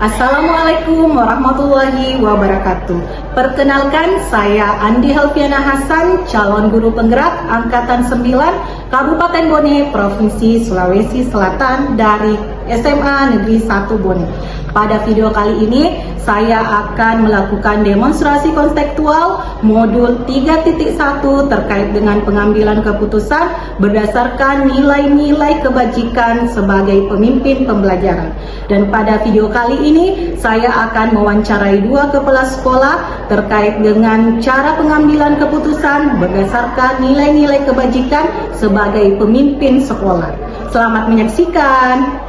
Assalamualaikum warahmatullahi wabarakatuh. Perkenalkan, saya Andi Helviana Hasan, calon guru penggerak Angkatan 9 Kabupaten Bone, Provinsi Sulawesi Selatan dari SMA Negeri 1 Bone. Pada video kali ini, saya akan melakukan demonstrasi konseptual modul 3.1 terkait dengan pengambilan keputusan berdasarkan nilai-nilai kebajikan sebagai pemimpin pembelajaran. Dan pada video kali ini, saya akan mewawancarai dua kepala sekolah terkait dengan cara pengambilan keputusan berdasarkan nilai-nilai kebajikan sebagai pemimpin sekolah. Selamat menyaksikan.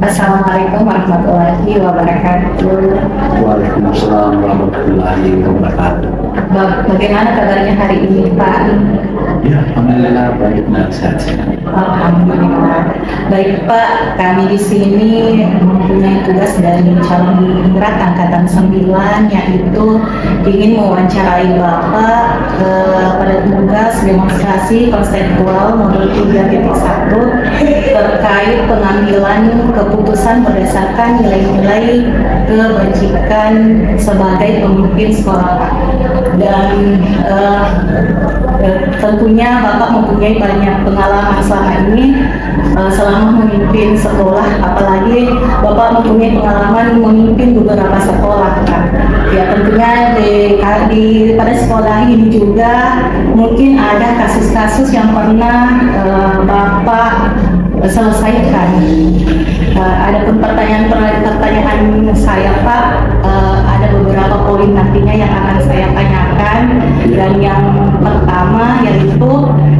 Assalamualaikum warahmatullahi wabarakatuh. Waalaikumsalam warahmatullahi wabarakatuh. Bagaimana kabarnya hari ini, Pak? Ya, alhamdulillah baik dan sehat. Alhamdulillah. Baik, Pak, kami di sini mempunyai tugas dari calon guru penggerak Angkatan 9, yaitu ingin mewawancarai Bapak pada tugas demonstrasi konseptual modul 3.1 terkait pengambilan keputusan berdasarkan nilai-nilai kebajikan sebagai pemimpin sekolah. Dan tentunya Bapak mempunyai banyak pengalaman selama ini selama memimpin sekolah, apalagi Bapak mempunyai pengalaman memimpin beberapa sekolah, kan? Ya, tentunya pada sekolah ini juga mungkin ada kasus-kasus yang pernah Bapak selesaikan. Adapun pertanyaan saya, Pak, ada beberapa poin nantinya yang akan saya tanyakan. Dan yang pertama yaitu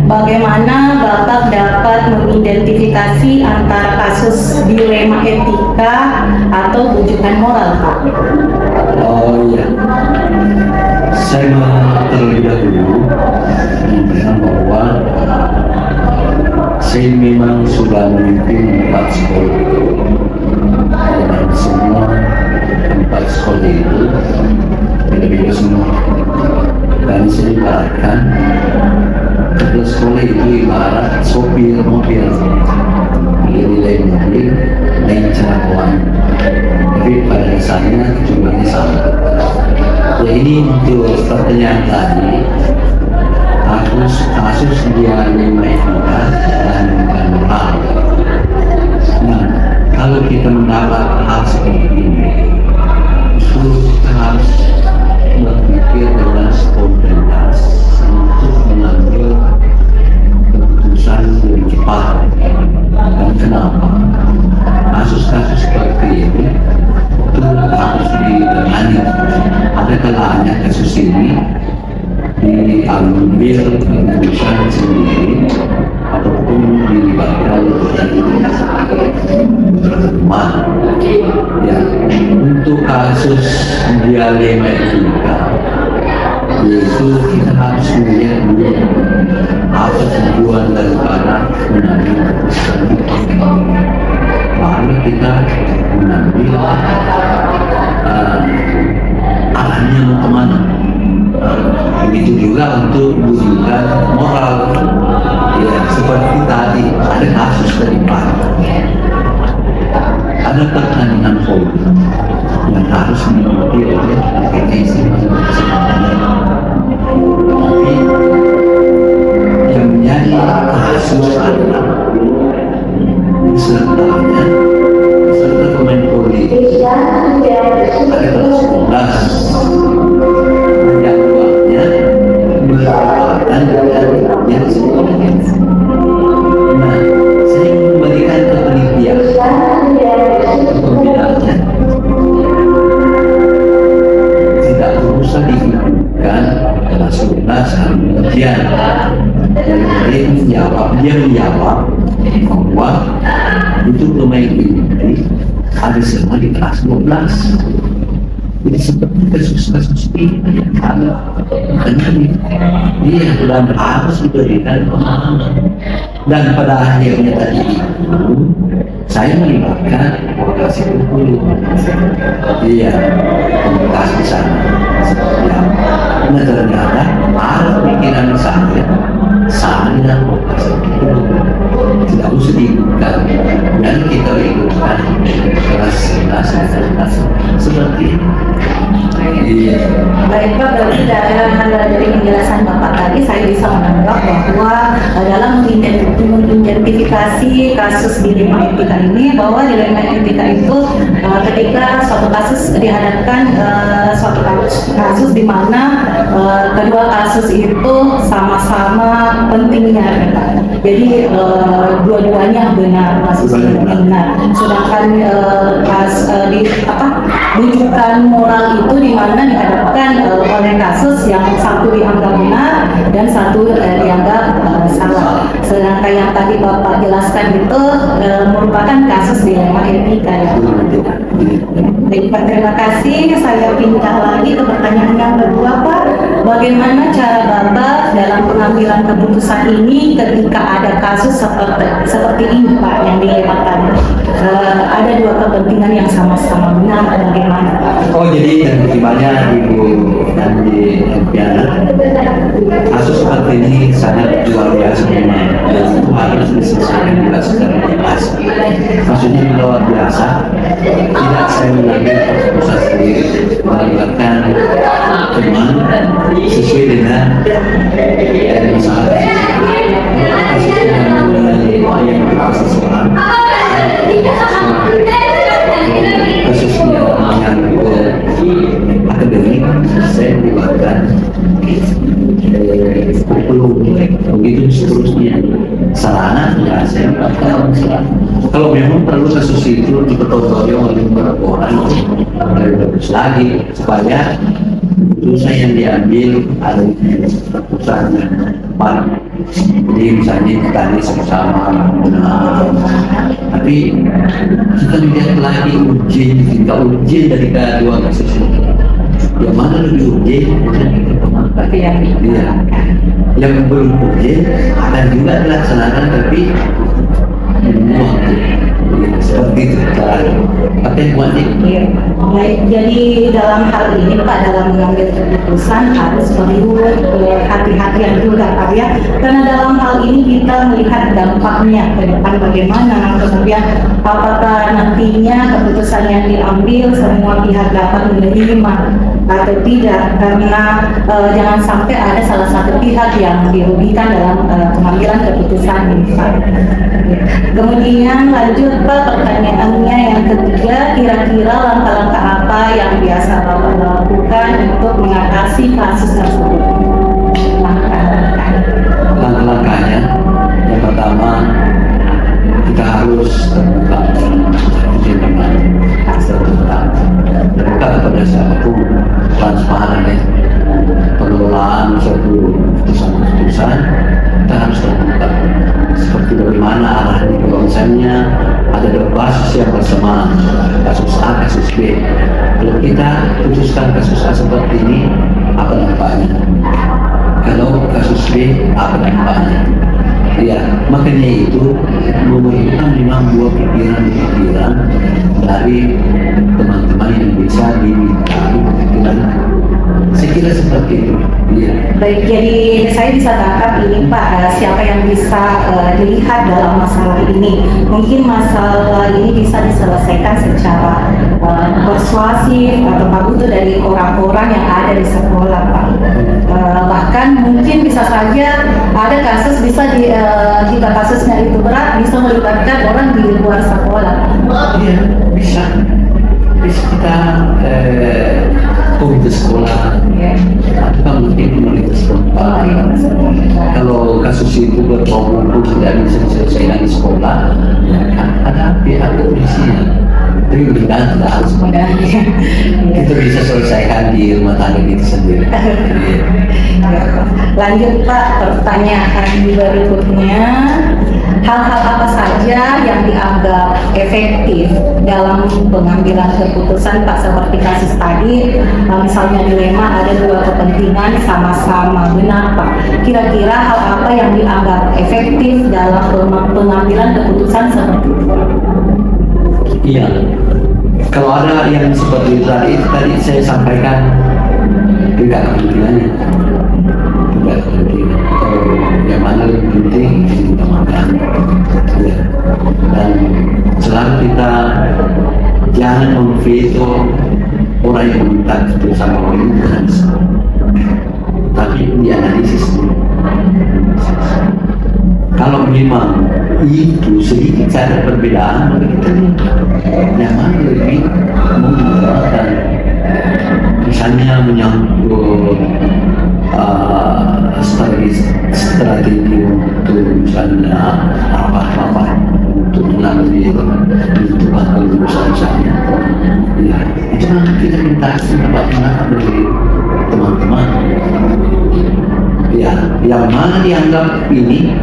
bagaimana Bapak dapat mengidentifikasi antara kasus dilema etika atau bujukan moral, Pak? Oh iya, saya terlebih dahulu menyampaikan bahwa saya memang sudah memimpin 4 sekolah, dan semua 4 sekolah itu beda-beda semua. Dan saya ibaratkan kepala sekolah itu ibarat sopir mobil, nilai mobil lain cara kawan, tapi pada dasarnya tujuannya sama. Ya, ini untuk pertanyaan tadi, kasus dia lima etika dan bukan moral. Nah, kalau kita mendapat hal seperti ini, itu kita harus berpikir dengan spontanitas untuk mengambil keputusan yang cepat. Dan kenapa? Kasus-kasus seperti ini itu harus ditangani. Ada kalanya kasus ini diambil keputusan sendiri ataupun dilibatkan dari teman. Ya, untuk kasus dilema etika, yaitu kita harus melihat dulu apa tujuan daripada mengambil keputusan itu. Baru kita mengambil arahnya mau kemana. Begitu juga untuk bujukan moral. Ya, seperti tadi ada kasus terlibat, ada pertandingan politik yang harus diikuti oleh kompetensi masing-masing. Tapi yang menjadi kasus adalah pesertanya, peserta pemain politik ada kelas 11 yang uangnya berkaitan dengan yang sebelumnya. Nah, saya memberikan penelitian pembinaannya tidak usah dilakukan kelas 11 ujian. Jadi dia menjawab bahwa itu pemain politik ada semua di kelas 12. Jadi seperti kasus-kasus ini yang ada, dia sudah harus diberikan pemahaman. Dan pada akhirnya tadi itu saya melibatkan vokasi Bengkulu. Iya, komunitas di sana. Ya. Nah ternyata ada pemikiran saya dan vokasi Bengkulu tidak usah diikutkan, dan kita ikutkan kelas seperti itu. Iya. Baik Pak, berarti dari penjelasan Bapak tadi saya bisa menangkap bahwa dalam mengidentifikasi kasus dilema etika ini, bahwa dilema etika itu ketika suatu kasus dihadapkan suatu kasus di mana kedua kasus itu sama-sama pentingnya, Pak. Jadi dua-duanya benar, kasusnya benar. Sedangkan rujukan moral itu di mana dihadapkan oleh kasus yang satu dianggap benar dan satu dianggap salah. Sedangkan yang tadi Bapak jelaskan itu merupakan kasus dilema etika ya. Baik Pak, terima kasih. Saya pindah lagi ke pertanyaan yang kedua Pak. Bagaimana cara Bapak dalam pengambilan keputusan ini ketika ada kasus seperti ini Pak, yang dilema tadi? Ada dua kepentingan yang sama-sama benar, bagaimana Pak? Oh jadi yang pertimbangannya Ibu dan di Piana, kasus seperti ini sangat luar biasa memang, dan itu harus diselesaikan juga secara jelas. Maksudnya luar biasa, tidak saya mengambil keputusan sendiri, melibatkan teman sesuai dengan masalah kasusnya yang berkasih seorang kasusnya menyangkut akademik, saya melibatkan begitu seterusnya. Sarana ya saya melibatkan sarana. Kalau memang perlu kasus itu dipertontonkan oleh beberapa orang, lebih bagus lagi supaya keputusan yang diambil ada keputusan yang tepat. Jadi misalnya kita ini sama-sama, tapi kita lihat lagi tingkat ujian dari kedua kasus ini. Yang mana lebih ujian? Yang belum ujian akan juga dilaksanakan, tapi membuang. Seperti itu caranya. Pakai buatnya. Baik, jadi dalam hal ini Pak, dalam mengambil keputusan harus perlu hati-hatian juga Pak ya, karena dalam hal ini kita melihat dampaknya ke depan bagaimana, kemudian apakah nantinya keputusan yang diambil semua pihak dapat menerima atau tidak, karena jangan sampai ada salah satu pihak yang dirugikan dalam pengambilan keputusan ini Pak. Kemudian lanjut Pak, pertanyaannya yang ketiga, kira-kira langkah-langkah apa yang biasa Bapak lakukan untuk mengatasi kasus tersebut? Langkah-langkahnya, yang pertama kita harus terbuka kepada siapapun, transparan ya. Pengelolaan suatu keputusan kita harus terbuka, seperti bagaimana arahnya kebangsanya, ada berbasis yang bersamaan, kasus A, kasus B. Kalau kita putuskan kasus A seperti ini, apa dampaknya? Kalau kasus B, apa dampaknya? Ya, makanya itu memerlukan memang dua pikiran dari teman-teman yang bisa diminta pikiran. Saya kira seperti itu. Ya. Baik, jadi saya bisa tangkap ini Pak, siapa yang bisa dilihat dalam masalah ini. Mungkin masalah ini bisa diselesaikan secara persuasif atau butuh dari orang-orang yang ada di sekolah Pak. Bahkan mungkin bisa saja ada kasus bisa jika kasusnya itu berat bisa melibatkan orang di luar sekolah. Iya, bisa kita komite sekolah, atau mungkin komunitas sekolah. Kalau kasus itu berhubung tidak bisa diselesaikan di sekolah, ya kan ada pihak kepolisian. Tapi mudah-mudahan tidak harus. Kita bisa selesaikan di rumah tangga itu sendiri. Lanjut Pak, pertanyaan berikutnya. hal-hal apa saja yang dianggap efektif dalam pengambilan keputusan Pak, seperti kasus tadi, misalnya dilema ada dua kepentingan sama-sama, benar Pak? Kira-kira hal apa yang dianggap efektif dalam pengambilan keputusan seperti itu? Iya, kalau ada yang seperti tadi saya sampaikan tidak kepentingannya, tidak kepentingan. Kalau yang mana lebih penting diutamakan. Ya. Dan selalu kita jangan memveto orang yang meminta keputusan pemerintah, tapi dianalisis dulu. Kalau memang itu sedikit ada perbedaan, maka kita lihat yang mana lebih memudahkan. Misalnya menyangkut strategi untuk misalnya apa untuk mengambil menentukan kelulusan misalnya, ya itu nanti kita minta pendapat dari teman-teman. Ya, yang mana dianggap ini,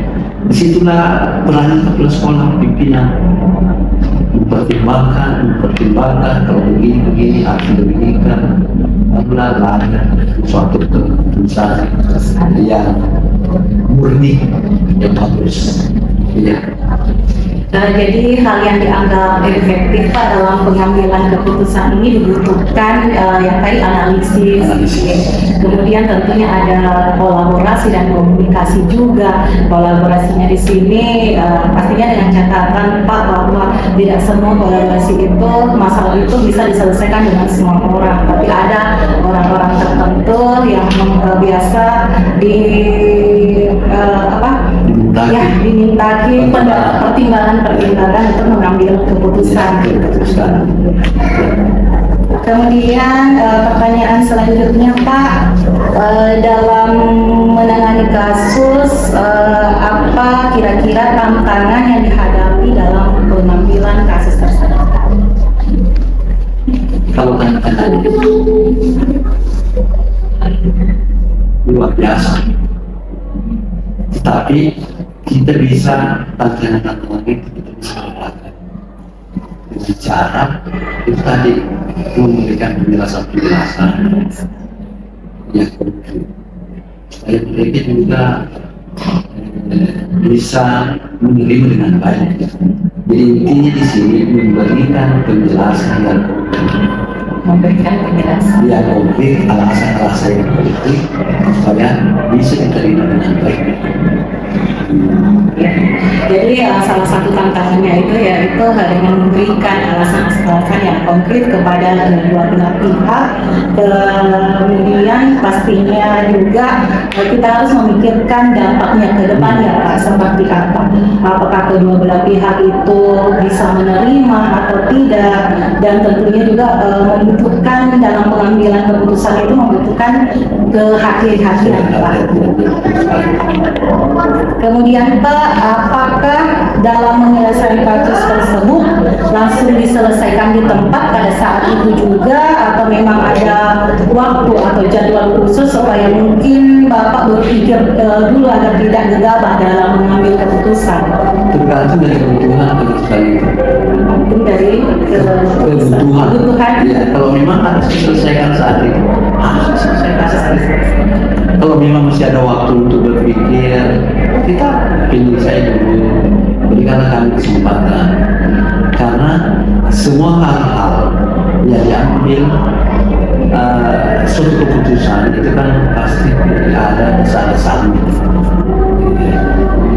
disitulah peran kepala sekolah pimpinan mempertimbangkan kalau begini harus diberikan ada suatu keputusan yang murni yang bagus. Ya. Jadi hal yang dianggap efektif Pak dalam pengambilan keputusan ini dibutuhkan yang tadi analisis. Kemudian tentunya ada kolaborasi dan komunikasi juga. Kolaborasinya di sini pastinya dengan catatan Pak bahwa tidak semua kolaborasi itu, masalah itu bisa diselesaikan dengan semua orang, tapi ada orang-orang tertentu yang biasa dimintaki pertimbangan untuk mengambil keputusan. Kemudian pertanyaan selanjutnya Pak, dalam menangani kasus apa kira-kira tantangan yang dihadapi dalam pengambilan kasus tersebut? Kalau tantangan luar biasa, tetapi kita bisa tantangan itu kita bisa lakukan dengan cara itu tadi memberikan penjelasan yang konkret supaya mereka juga bisa menerima dengan baik. Jadi intinya di sini memberikan penjelasan yang konkret, alasan-alasan yang konkret supaya bisa diterima dengan baik. Ya. Jadi salah satu tantangannya itu yaitu dengan memberikan alasan-alasan yang konkret kepada kedua belah pihak. Kemudian pastinya juga kita harus memikirkan dampaknya ke depan ya Pak, seperti apa. Apakah kedua belah pihak itu bisa menerima atau tidak, dan tentunya juga membutuhkan dalam pengambilan keputusan itu membutuhkan kehati-hatian Pak. Kemudian Pak, apakah dalam menyelesaikan kasus tersebut langsung diselesaikan di tempat pada saat itu juga, atau memang ada waktu atau jadwal khusus supaya mungkin Bapak berpikir dulu agar tidak gegabah dalam mengambil keputusan? Tergantung dari kebutuhan Mungkin dari kebutuhan. Ya, kalau memang harus diselesaikan saat itu, harus diselesaikan saat itu. Kalau memang masih ada waktu untuk berpikir, kita pilih saya dulu, berikanlah kami kesempatan. Karena semua hal-hal yang diambil suatu keputusan itu kan pasti ada dasar-dasarnya.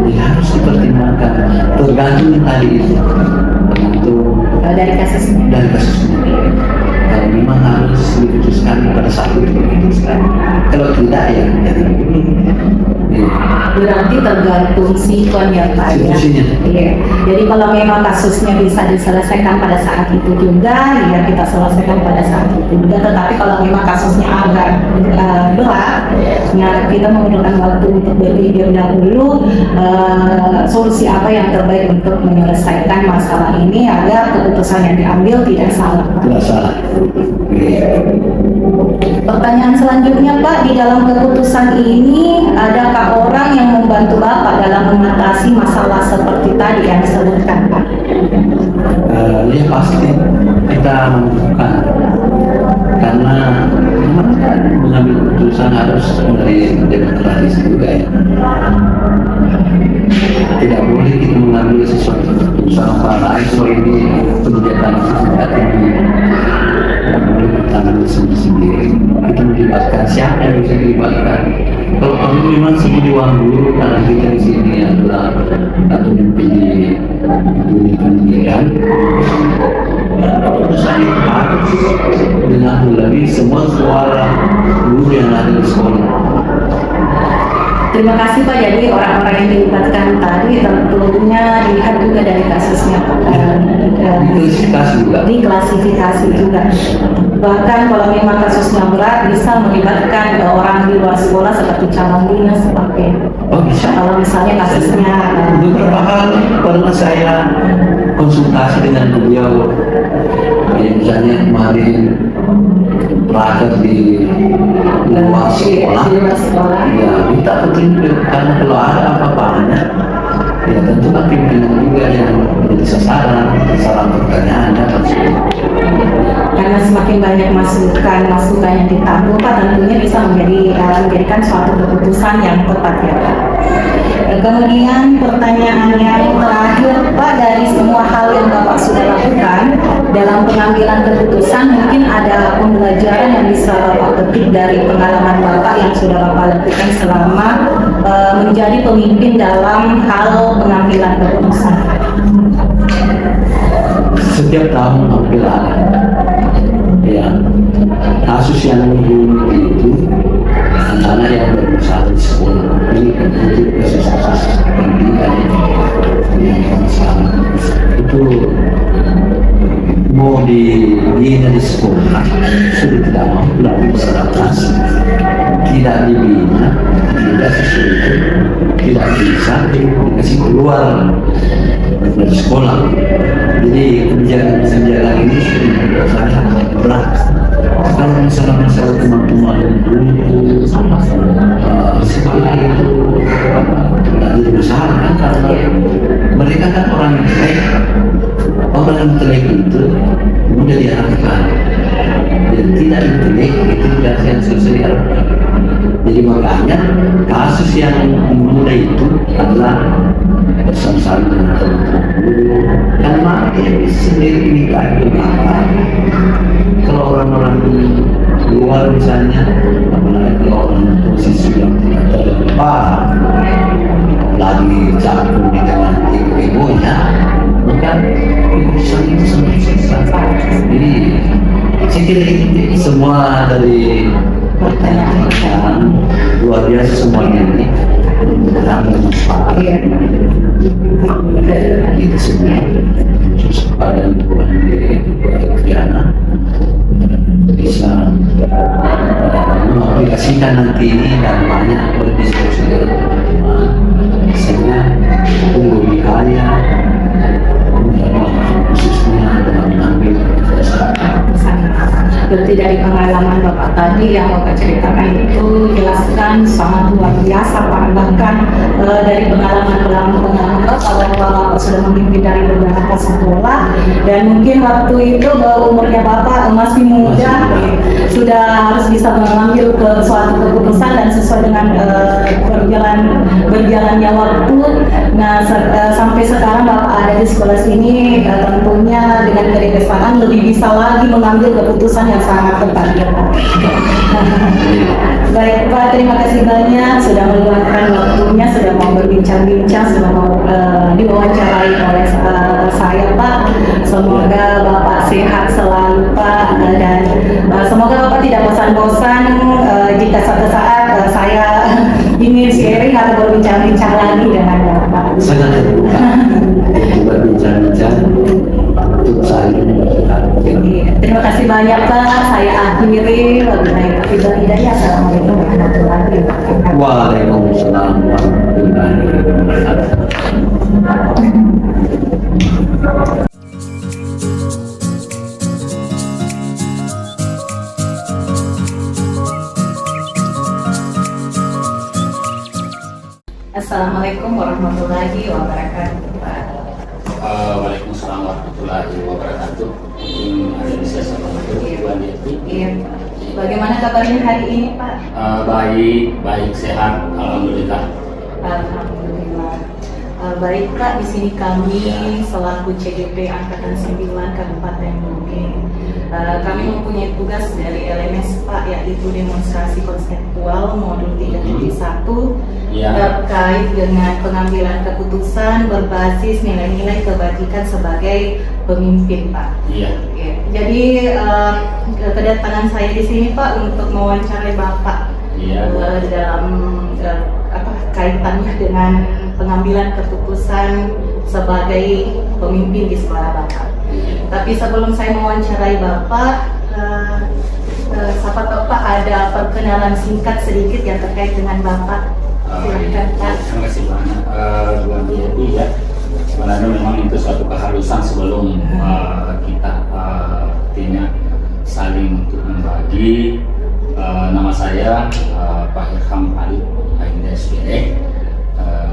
Jadi harus dipertimbangkan, tergantung tadi itu, tergantung dari kasusnya. Kalau memang harus diputuskan pada saat itu diputuskan. Kalau tidak ya jangan dulu. Berarti tergantung sikon ya Pak ya. Iya. Jadi kalau memang kasusnya bisa diselesaikan pada saat itu juga, ya kita selesaikan pada saat itu juga. Tetapi kalau memang kasusnya agak berat, ya kita memerlukan waktu untuk berpikir dahulu solusi apa yang terbaik untuk menyelesaikan masalah ini agar keputusan yang diambil tidak salah. Tidak salah. Pertanyaan selanjutnya Pak, di dalam keputusan ini adakah orang yang membantu Bapak dalam mengatasi masalah seperti tadi yang disebutkan Pak? Ya pasti kita membutuhkan, karena memang kan mengambil keputusan harus dari demokratis juga ya. Tidak boleh kita mengambil sesuatu keputusan apalagi kalau ini kebijakan tidak tinggi. Tidak boleh kita ambil sendiri. Kita melibatkan siapa yang bisa dilibatkan. Kalau kami memang semua diwang dulu, karena kita di sini adalah atau memilih pendidikan. Keputusan itu harus dengan melalui semua suara guru yang ada di sekolah. Terima kasih Pak. Jadi orang-orang yang dilibatkan tadi tentunya dilihat juga dari kasusnya Pak. Diklasifikasi juga. Diklasifikasi juga. Bahkan kalau memang kasusnya berat bisa melibatkan orang di luar sekolah seperti calon dinas seperti. Oh bisa. Kalau misalnya kasusnya Beberapa kali pernah saya konsultasi dengan beliau, misalnya kemarin belajar di luar sekolah, di luar sekolah. ya minta petunjuk, karena kalau ada apa-apanya ya tentu kan pimpinan juga yang menjadi sasaran pertanyaan dapat. Karena semakin banyak masukan yang ditampung Pak, tentunya bisa menjadikan suatu keputusan yang tepat ya Pak. Kemudian pertanyaan yang terakhir Pak, dari semua hal yang Bapak sudah lakukan dalam pengambilan keputusan, mungkin ada pembelajaran yang bisa Bapak petik dari pengalaman Bapak yang sudah Bapak lakukan selama menjadi pemimpin dalam hal pengambilan keputusan. Setiap tahun hampir ada ya kasus yang membunuh itu anak-anak yang berusaha di sekolah. Ini untuk kasus-kasus pendidikan yang masalah itu mau dibina di sekolah sudah tidak mau melalui masyarakat, tidak dibina, tidak sesuai, tidak bisa dikasih keluar dari sekolah. Jadi kebijakan ini sudah sangat berat. Kalau misalnya masalah teman-teman dulu sekolah itu tidak dibesarkan karena mereka kan orang intelek itu mudah diharapkan, dan tidak intelek itu tidak yang susah diharapkan. Jadi makanya kasus yang mudah itu adalah bersama-sama dengan teman-teman dulu, karena dia sendiri nikah itu apa. Kalau orang-orang di luar misalnya, apalagi kalau orang posisi yang tidak terlepas lagi campur dengan ibu-ibunya, maka keputusan itu sangat susah. Jadi saya kira itu semua dari pertanyaan luar biasa semuanya ini dalam bermanfaat. Itu semua pada lingkungan di Diana bisa mengaplikasikan nanti ini dan banyak berdiskusi dengan teman-teman, misalnya lebih kaya khususnya dalam mengambil keputusan. Berarti dari pengalaman Bapak tadi yang Bapak ceritakan itu jelaskan sangat luar biasa Pak. Bahkan dari pengalaman Bapak, kalau Bapak sudah memimpin dari beberapa sekolah dan mungkin waktu itu umurnya Bapak masih muda, sudah harus bisa mengambil ke suatu keputusan dan sesuai dengan berjalannya waktu. Nah sampai sekarang Bapak ada di sekolah sini, tentunya dengan kebijaksanaan lebih bisa lagi mengambil keputusan yang sangat tepat ya Pak. Baik Pak, terima kasih banyak sudah meluangkan waktunya, sudah mau berbincang-bincang, sudah mau diwawancarai oleh saya Pak. Semoga Bapak sehat selalu Pak, dan semoga Bapak tidak bosan-bosan jika suatu saat saya ingin sharing atau berbincang-bincang lagi dengan Bapak. Sangat terbuka berbincang-bincang untuk saya. Terima kasih banyak Pak. Saya akhiri. Wabillahi taufiq. Assalamualaikum warahmatullahi wabarakatuh. Waalaikumsalam warahmatullahi wabarakatuh. warahmatullahi wabarakatuh, Pak. Waalaikumsalam warahmatullahi wabarakatuh. Ada bisa sama Bu Andi. Iya. Bagaimana kabarnya hari ini, Pak? Baik, sehat, alhamdulillah. Alhamdulillah. Baik, Pak, di sini kami selaku CGP Angkatan 9 Kabupaten Bone. Kami mempunyai tugas dari LMS, Pak, yaitu demonstrasi konseptual modul 3.1 terkait dengan pengambilan keputusan berbasis nilai-nilai kebajikan sebagai pemimpin, Pak. Iya. Ya, jadi kedatangan saya di sini, Pak, untuk mewawancarai Bapak dalam kaitannya dengan pengambilan keputusan sebagai pemimpin di sekolah Bapak. Tapi sebelum saya mewawancarai Bapak, siapa tahu Pak ada perkenalan singkat sedikit yang terkait dengan Bapak. Silakan, Pak. Terima kasih banyak Bu Andi ya. Sebenarnya memang itu suatu keharusan sebelum kita artinya saling untuk membagi. Nama saya Pak Irham Ali, AMDSPE.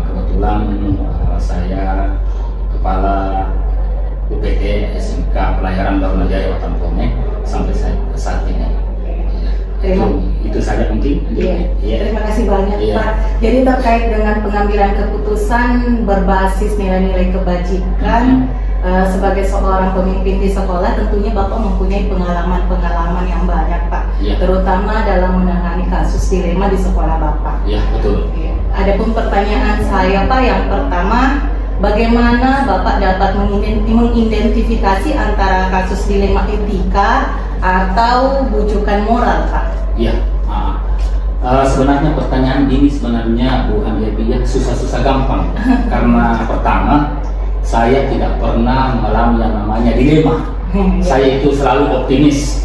Kebetulan saya Kepala UPT SMK Pelayaran Tarunajaya Watan Bone sampai saat ini. Itu saja mungkin. Terima kasih banyak, Iya. Pak. Jadi terkait dengan pengambilan keputusan berbasis nilai-nilai kebajikan, sebagai seorang pemimpin di sekolah, tentunya Bapak mempunyai pengalaman-pengalaman yang banyak, Pak. Iya. Terutama dalam menangani kasus dilema di sekolah Bapak. Ya, betul. Adapun pertanyaan saya, Pak, yang pertama, bagaimana Bapak dapat mengidentifikasi antara kasus dilema etika atau bujukan moral, Pak? Ya, sebenarnya pertanyaan ini sebenarnya Bu Andi ya susah-susah gampang karena pertama saya tidak pernah mengalami yang namanya dilema. Saya itu selalu optimis,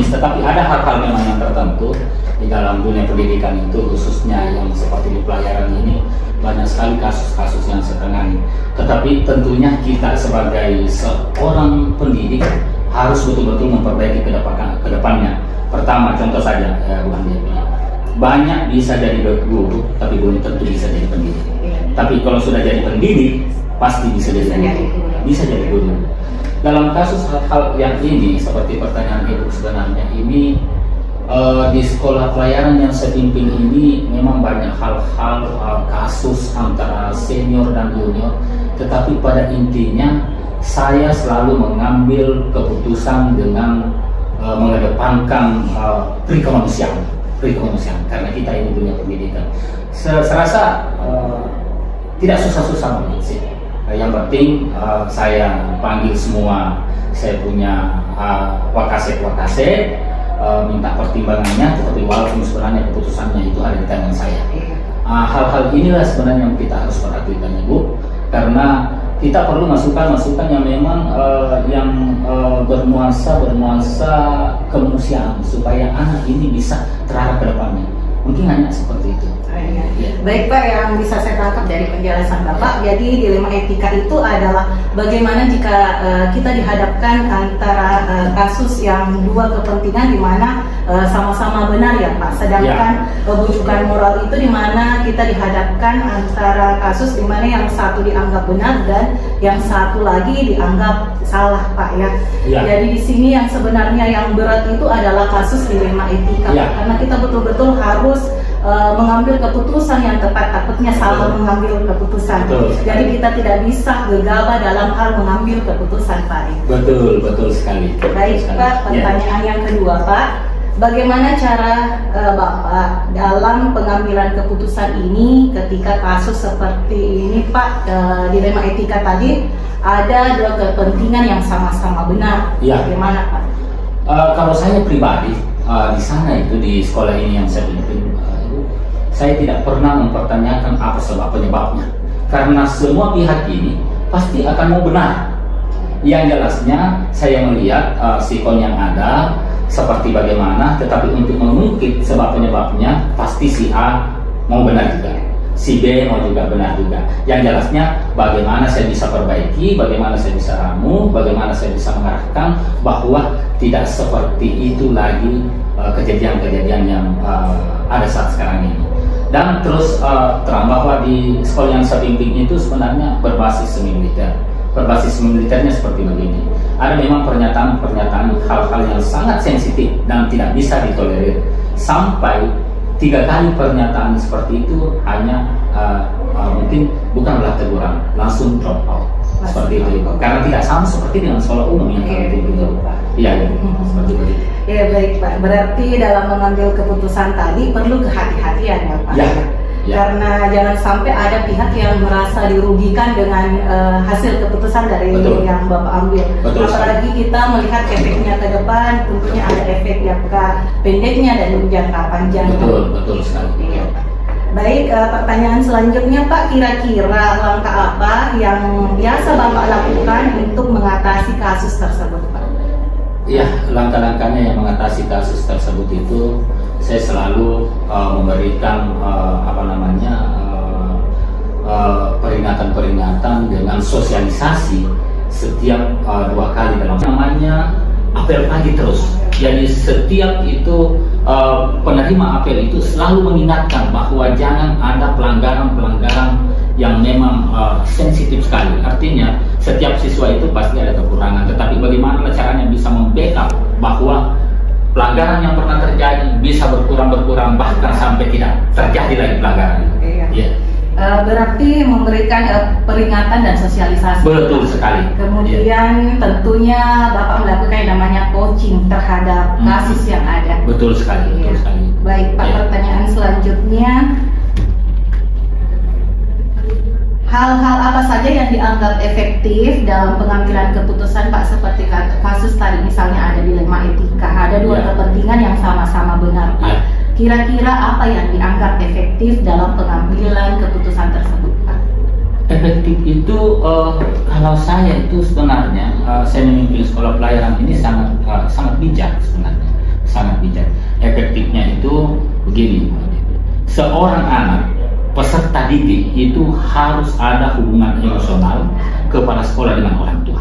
tetapi ada hal-hal memang yang tertentu di dalam dunia pendidikan itu, khususnya yang seperti di pelayaran ini, banyak sekali kasus-kasus yang saya tangani. Tetapi tentunya kita sebagai seorang pendidik harus betul-betul memperbaiki ke depannya. Pertama, contoh saja Bu Andi, banyak bisa jadi guru, tapi belum tentu bisa jadi pendidik. Tapi kalau sudah jadi pendidik, pasti bisa jadi guru. Dalam kasus hal yang ini, seperti pertanyaan Ibu sebenarnya ini, di sekolah pelayaran yang saya pimpin ini memang banyak hal-hal kasus antara senior dan junior, tetapi pada intinya saya selalu mengambil keputusan dengan mengedepankan perikemanusiaan karena kita ini dunia pendidikan. Serasa tidak susah-susah banget sih. Yang penting saya panggil semua, saya punya wakasek, minta pertimbangannya, tetapi walaupun sebenarnya keputusannya itu ada di tangan saya. Hal-hal inilah sebenarnya yang kita harus perhatikan, Ibu, karena kita perlu masukan-masukan yang memang bernuansa kemanusiaan supaya anak ini bisa terarah ke depannya. Mungkin hanya seperti itu. Baik, Pak, yang bisa saya tangkap dari penjelasan Bapak, jadi dilema etika itu adalah bagaimana jika kita dihadapkan antara kasus yang dua kepentingan di mana sama-sama benar ya, Pak. Sedangkan bujukan moral itu di mana kita dihadapkan antara kasus di mana yang satu dianggap benar dan yang satu lagi dianggap salah, Pak, ya. Jadi di sini yang sebenarnya yang berat itu adalah kasus dilema etika, Pak, karena kita betul-betul harus mengambil keputusan yang tepat, takutnya salah mengambil keputusan. Jadi kita tidak bisa gegabah dalam hal mengambil keputusan, Pak. Betul sekali. Baik, Pak, pertanyaan yang kedua, Pak. Bagaimana cara Bapak dalam pengambilan keputusan ini ketika kasus seperti ini, Pak, dilema etika tadi ada dua kepentingan yang sama-sama benar. Bagaimana, Pak? Kalau saya pribadi di sana itu di sekolah ini yang saya pimpin, saya tidak pernah mempertanyakan apa sebab penyebabnya, karena semua pihak ini pasti akan mau benar. Yang jelasnya saya melihat sikon yang ada seperti bagaimana, tetapi untuk mengungkit sebab penyebabnya pasti si A mau benar juga, si B mau juga benar juga. Yang jelasnya bagaimana saya bisa perbaiki, bagaimana saya bisa ramu, bagaimana saya bisa mengarahkan bahwa tidak seperti itu lagi kejadian-kejadian yang ada saat sekarang ini. Dan terus terang bahwa di sekolah yang saya bimbing itu sebenarnya berbasis semi militer. Berbasis semi militernya seperti begini. Ada memang pernyataan-pernyataan hal-hal yang sangat sensitif dan tidak bisa ditolerir. Sampai 3 kali pernyataan seperti itu hanya mungkin bukanlah teguran, langsung drop out. Seperti itu. Karena tidak sama seperti dengan sekolah umum yang itu. Iya, seperti itu. Ya baik Pak, berarti dalam mengambil keputusan tadi perlu kehati-hatian ya Pak. Ya. Karena jangan sampai ada pihak yang merasa dirugikan dengan hasil keputusan dari Betul. yang Bapak ambil. Betul Apalagi kita melihat efeknya ke depan, tentunya ada efek jangka pendeknya dan jangka panjangnya. Betul sekali. Iya. Baik, pertanyaan selanjutnya Pak, kira-kira langkah apa yang biasa Bapak lakukan untuk mengatasi kasus tersebut Pak? Ya, langkah-langkahnya yang mengatasi kasus tersebut itu saya selalu memberikan peringatan-peringatan dengan sosialisasi setiap 2 kali dalam namanya apel pagi terus. Jadi setiap itu penerima apel itu selalu mengingatkan bahwa jangan ada pelanggaran-pelanggaran yang memang sensitif sekali. Artinya setiap siswa itu pasti ada kekurangan, tetapi bagaimana caranya bisa membackup bahwa pelanggaran yang pernah terjadi bisa berkurang bahkan sampai tidak terjadi lagi pelanggaran. Iya. Berarti memberikan peringatan dan sosialisasi. Betul sekali. Kemudian tentunya Bapak melakukan yang namanya coaching terhadap kasus yang ada. Betul sekali. Iya. Betul sekali. Baik Pak, pertanyaan selanjutnya, hal-hal apa saja yang dianggap efektif dalam pengambilan keputusan Pak, seperti kasus tadi misalnya ada dilema etika, ada 2 kepentingan yang sama-sama benar Pak. Kira-kira apa yang dianggap efektif dalam pengambilan keputusan tersebut Pak? Efektif itu kalau saya itu sebenarnya saya memimpin sekolah pelayaran ini sangat bijak sebenarnya, sangat bijak. Efektifnya itu begini, seorang anak peserta didik itu harus ada hubungan emosional kepada sekolah dengan orang tua.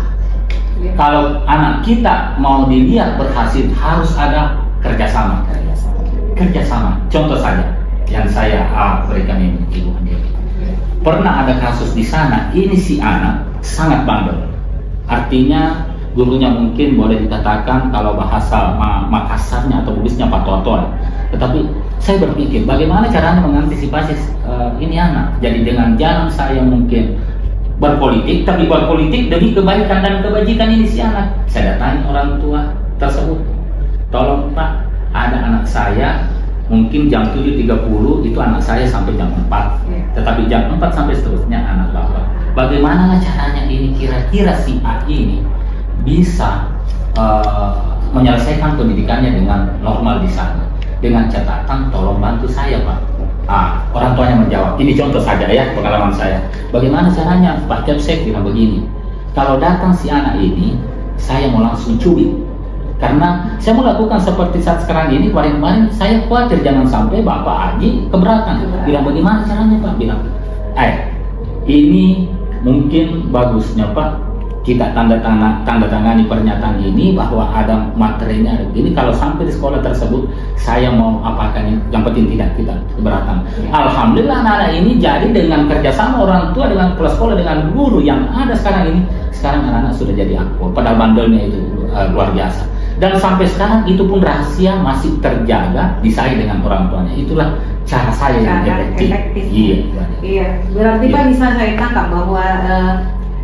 Kalau anak kita mau dilihat berhasil harus ada kerjasama. Contoh saja yang saya berikan ini, Ibu Andi. Pernah ada kasus di sana, ini si anak sangat bandel. Artinya gurunya mungkin boleh dikatakan kalau bahasa Makassarnya atau Bugisnya patoton. Tetapi saya berpikir bagaimana caranya mengantisipasi ini anak. Jadi dengan jalan saya mungkin berpolitik, tapi berpolitik demi kebaikan dan kebajikan ini si anak. Saya datangi orang tua tersebut. Tolong Pak, ada anak saya mungkin jam 7.30 itu anak saya sampai jam 4. Tetapi jam 4 sampai seterusnya anak Bapak. Bagaimana caranya ini kira-kira si A ini bisa menyelesaikan pendidikannya dengan normal di sana. Dengan catatan tolong bantu saya Pak. Orang tuanya menjawab, ini contoh saja ya pengalaman saya. Bagaimana caranya Pak Capsek bilang begini, kalau datang si anak ini saya mau langsung cubit. Karena saya mau lakukan seperti saat sekarang ini, kemarin saya khawatir jangan sampai Bapak Haji keberatan. Bilang bagaimana caranya Pak? Bilang, ini mungkin bagusnya Pak kita tanda tangani pernyataan ini bahwa ada materinya ada begini. Kalau sampai di sekolah tersebut saya mau apakan yang penting tidak kita keberatan. Alhamdulillah anak-anak ini jadi dengan kerjasama orang tua dengan kepala sekolah dengan guru yang ada sekarang ini. Sekarang anak-anak sudah jadi akpol. Padahal bandelnya itu luar biasa. Dan sampai sekarang itu pun rahasia masih terjaga di saya dengan orang tuanya. Itulah cara saya yang efektif. Iya. Berarti Pak bisa saya tangkap bahwa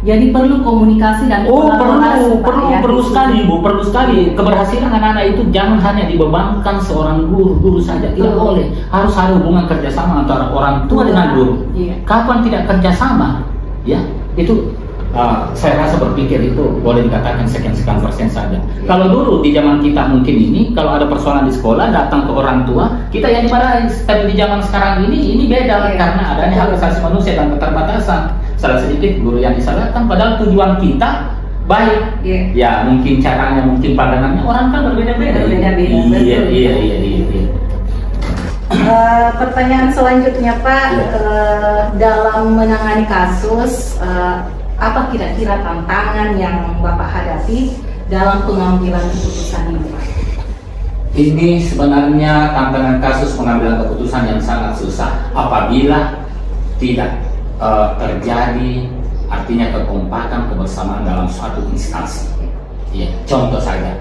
jadi perlu komunikasi dan perlu sekali Bu, perlu sekali. Keberhasilan anak-anak itu jangan hanya dibebankan seorang guru saja, tidak boleh. Harus ada hubungan kerjasama antara orang tua dengan guru. Kapan tidak kerjasama, ya itu saya rasa berpikir itu boleh dikatakan sekian persen saja. Kalau dulu di zaman kita mungkin ini, kalau ada persoalan di sekolah datang ke orang tua, kita yang dimarahin. Tapi di zaman sekarang ini beda karena adanya hak asasi manusia dan keterbatasan. Salah sedikit guru yang disalahkan, padahal tujuan kita baik. Ya mungkin caranya, mungkin pandangannya orang kan berbeda-beda. Iya. Pertanyaan selanjutnya Pak, dalam menangani kasus, apa kira-kira tantangan yang Bapak hadapi dalam pengambilan keputusan ini Pak? Ini sebenarnya tantangan kasus pengambilan keputusan yang sangat susah apabila tidak terjadi artinya kekompakan kebersamaan dalam suatu instansi. Ya, contoh saja,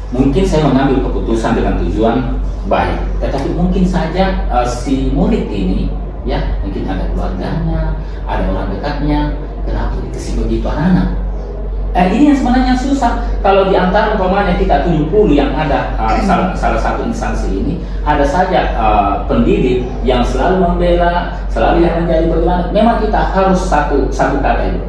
mungkin saya mengambil keputusan dengan tujuan baik, tetapi mungkin saja si murid ini, ya mungkin ada keluarganya, ada orang dekatnya, kenapa dikasih begitu anak? Ini yang sebenarnya susah. Kalau di antara umpamanya kita 70 yang ada salah satu instansi ini, ada saja pendidik yang selalu membela, selalu yang menjadi bagaimana. Memang kita harus satu kata itu.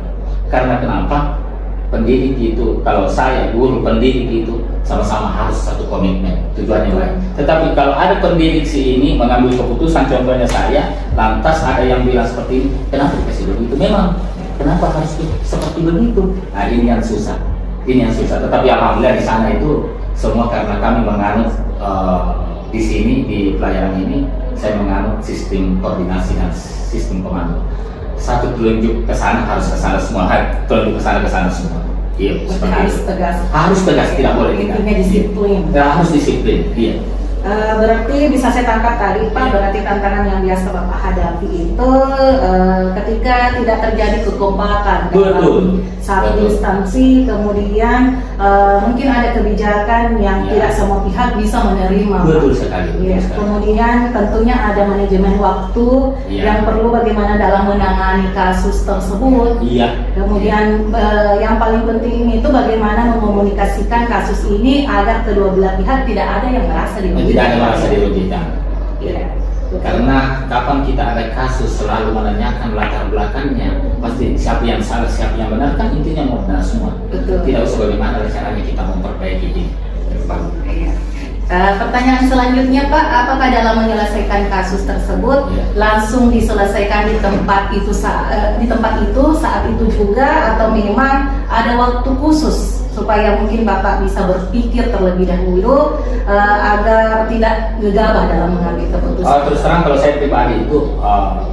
Karena kenapa? Pendidik itu, kalau saya guru pendidik itu sama-sama harus satu komitmen, tujuannya baik. Tetapi kalau ada pendidik si ini mengambil keputusan, contohnya saya, lantas ada yang bilang seperti ini, kenapa dikasih begitu? Memang kenapa harus seperti begitu? Nah, ini yang susah. Ini yang susah. Tetapi alhamdulillah di sana itu semua karena kami menganut di sini di pelayaran ini, saya menganut sistem koordinasi dan sistem komando. Satu telunjuk ke sana harus ke sana semua, telunjuk ke sana semua. Iya, Harus tegas. Harus tegas, tidak boleh tidak. Intinya disiplin. Harus disiplin. Iya. Berarti bisa saya tangkap tadi Pak, berarti tantangan yang biasa Bapak hadapi itu ketika tidak terjadi kekompakan dalam satu instansi, kemudian mungkin ada kebijakan yang tidak semua pihak bisa menerima. Betul sekali. Ya. Kemudian tentunya ada manajemen waktu yang perlu bagaimana dalam menangani kasus tersebut. Iya. Kemudian yang paling penting itu bagaimana mengomunikasikan kasus ini agar kedua belah pihak tidak ada yang merasa dirugikan. Tidak ada merasa dirugikan. Ya. Karena kapan kita ada kasus selalu menanyakan latar belakangnya, pasti siapa yang salah, siapa yang benar, kan intinya mau benar semua. Betul. Tidak usah bagaimana caranya kita memperbaiki ini. Iya. Pertanyaan selanjutnya Pak, apakah dalam menyelesaikan kasus tersebut langsung diselesaikan di tempat itu saat itu juga, atau memang ada waktu khusus supaya mungkin Bapak bisa berpikir terlebih dahulu agar tidak gegabah dalam mengambil keputusan? Terus terang kalau saya pribadi itu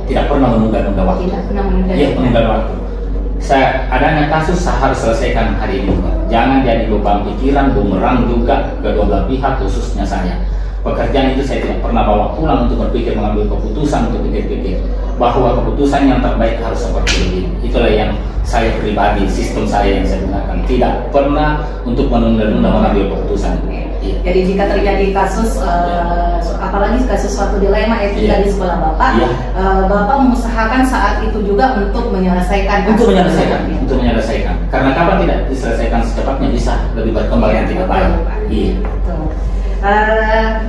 tidak pernah menunda-nunda waktu. Tidak pernah menunda-nunda. Iya, menunda waktu. Adanya kasus saya harus selesaikan hari ini juga. Jangan jadi beban pikiran, bumerang juga kedua belah pihak, khususnya saya. Pekerjaan itu saya tidak pernah bawa pulang untuk berpikir mengambil keputusan, untuk pikir-pikir bahwa keputusan yang terbaik harus seperti ini. Itulah yang saya pribadi, sistem saya yang saya gunakan. Tidak pernah untuk menunda-nunda mengambil keputusan. Iya. Jadi jika terjadi kasus, apalagi kasus suatu dilema etika di sekolah Bapak, Bapak mengusahakan saat itu juga untuk menyelesaikan. Untuk menyelesaikan. Karena kapan tidak diselesaikan secepatnya bisa lebih berkembang yang tidak baik. Iya.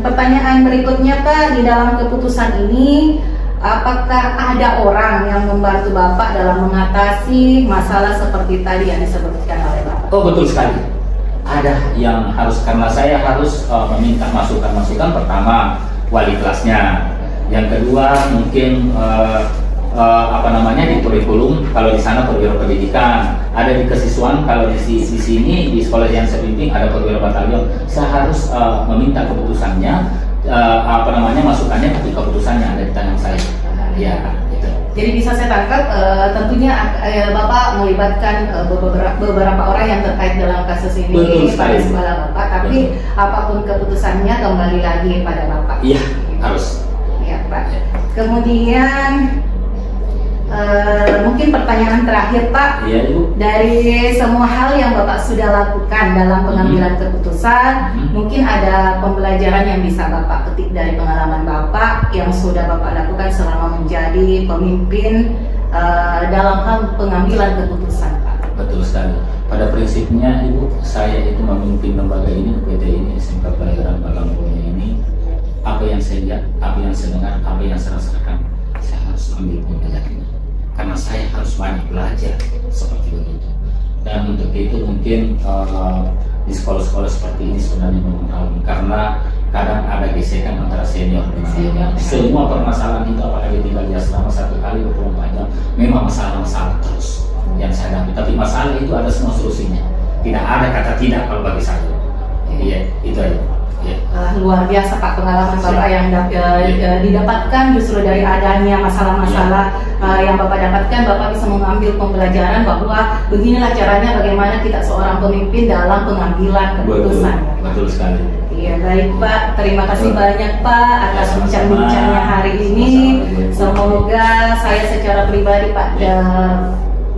Pertanyaan berikutnya Pak, di dalam keputusan ini apakah ada orang yang membantu Bapak dalam mengatasi masalah seperti tadi yang disebutkan oleh Bapak? Oh, betul sekali. Ada yang harus, karena saya harus meminta masukan-masukan. Pertama, wali kelasnya. Yang kedua, mungkin di kurikulum. Kalau di sana perwira pendidikan, ada di kesiswaan. Kalau di sini di sekolah yang saya bimbing ada perwira batalion. Saya harus meminta keputusannya, masukannya, tapi keputusannya ada di tangan saya. Ya, itu. Jadi bisa saya tangkap tentunya Bapak melibatkan beberapa orang yang terkait dalam kasus ini pada sekolah Bapak, tapi apapun keputusannya kembali lagi pada Bapak. Iya, harus. Ya Pak. Kemudian mungkin pertanyaan terakhir Pak, dari semua hal yang Bapak sudah lakukan dalam pengambilan keputusan, mungkin ada pembelajaran yang bisa Bapak petik dari pengalaman Bapak yang sudah Bapak lakukan selama menjadi pemimpin dalam hal pengambilan keputusan Pak. Betul sekali. Pada prinsipnya Ibu, saya itu memimpin lembaga ini, PT ini, SMK Pelayaran Palangboya ini, apa yang saya lihat, apa yang saya dengar, apa yang saya rasakan, saya harus ambil pembelajarannya. Karena saya harus banyak belajar seperti begitu. Dan untuk itu mungkin di sekolah-sekolah seperti ini sebenarnya memang karena kadang ada gesekan antara senior dengan junior. Semua permasalahan itu apalagi tinggal di asrama 1 kali 24 jam, memang masalah-masalah terus yang saya hadapi. Tapi masalah itu ada semua solusinya. Tidak ada kata tidak kalau bagi saya. Iya, itu aja. Luar biasa Pak pengalaman Bapak yang didapatkan justru dari adanya masalah-masalah yang Bapak dapatkan, Bapak bisa mengambil pembelajaran bahwa beginilah caranya bagaimana kita seorang pemimpin dalam pengambilan keputusan. Betul sekali. Iya baik Pak, terima kasih banyak Pak atas bincang-bincangnya hari ini. Semoga saya secara pribadi Pak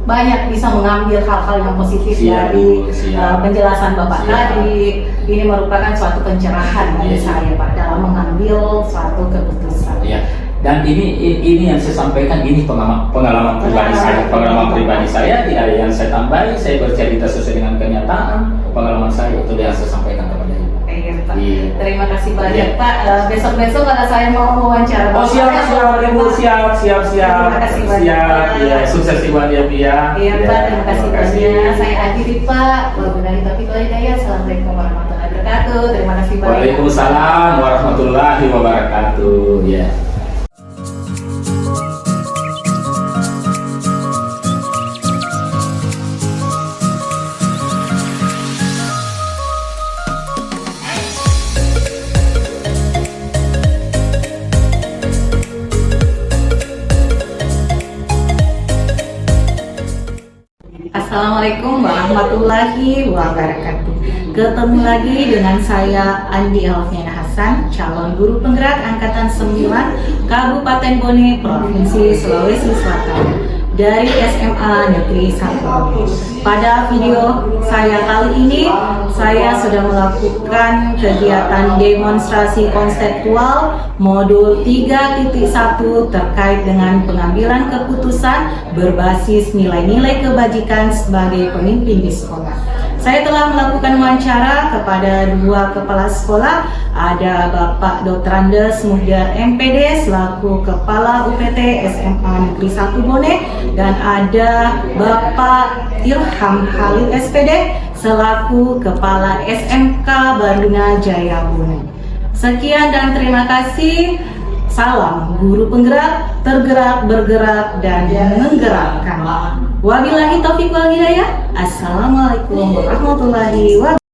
banyak bisa mengambil hal-hal yang positif Siap, dari Bu, siap. penjelasan Bapak Siap. tadi. Ini merupakan suatu pencerahan bagi Iya. saya Pak dalam mengambil suatu keputusan. Ya, dan ini yang saya sampaikan, ini pengalaman pribadi saya. Pengalaman pribadi saya tidak ada yang saya tambahi, saya bercerita sesuai dengan kenyataan pengalaman saya, itu yang saya sampaikan kepada ibu. Iya Pak. Iya. Terima kasih banyak Iya. Pak. Besok-besok kalau saya mau wawancara Oh Bapak, siap, saya siap, boleh, ibu, Pak? siap. Terima kasih banyak, Siap, Pak. ya, sukses ibu ya, Bu ya. Iya Pak, terima kasih terima banyak. Saya akhiri Pak. Wabillahi taufiq wal hidayah. Assalamualaikum warahmatullahi wabarakatuh. Terima kasih banyak. Waalaikumsalam warahmatullahi wabarakatuh. Ya. Assalamualaikum warahmatullahi wabarakatuh. Ketemu lagi dengan saya Andi Alfiana Hasan, calon guru penggerak angkatan 9 Kabupaten Bone, Provinsi Sulawesi Selatan dari SMA Negeri 1. Pada video saya kali ini, saya sudah melakukan kegiatan demonstrasi konseptual modul 3.1 terkait dengan pengambilan keputusan berbasis nilai-nilai kebajikan sebagai pemimpin di sekolah. Saya telah melakukan wawancara kepada 2 kepala sekolah, ada Bapak Dr. Andes Muhdar MPD selaku Kepala UPT SMA Negeri 1 Bone, dan ada Bapak Ilham Halil SPD selaku Kepala SMK Bandunga Jaya Bone. Sekian dan terima kasih. Salam guru penggerak, tergerak, bergerak, dan menggerakkan. Wabillahi taufiq wal hidayah. Assalamualaikum warahmatullahi wabarakatuh.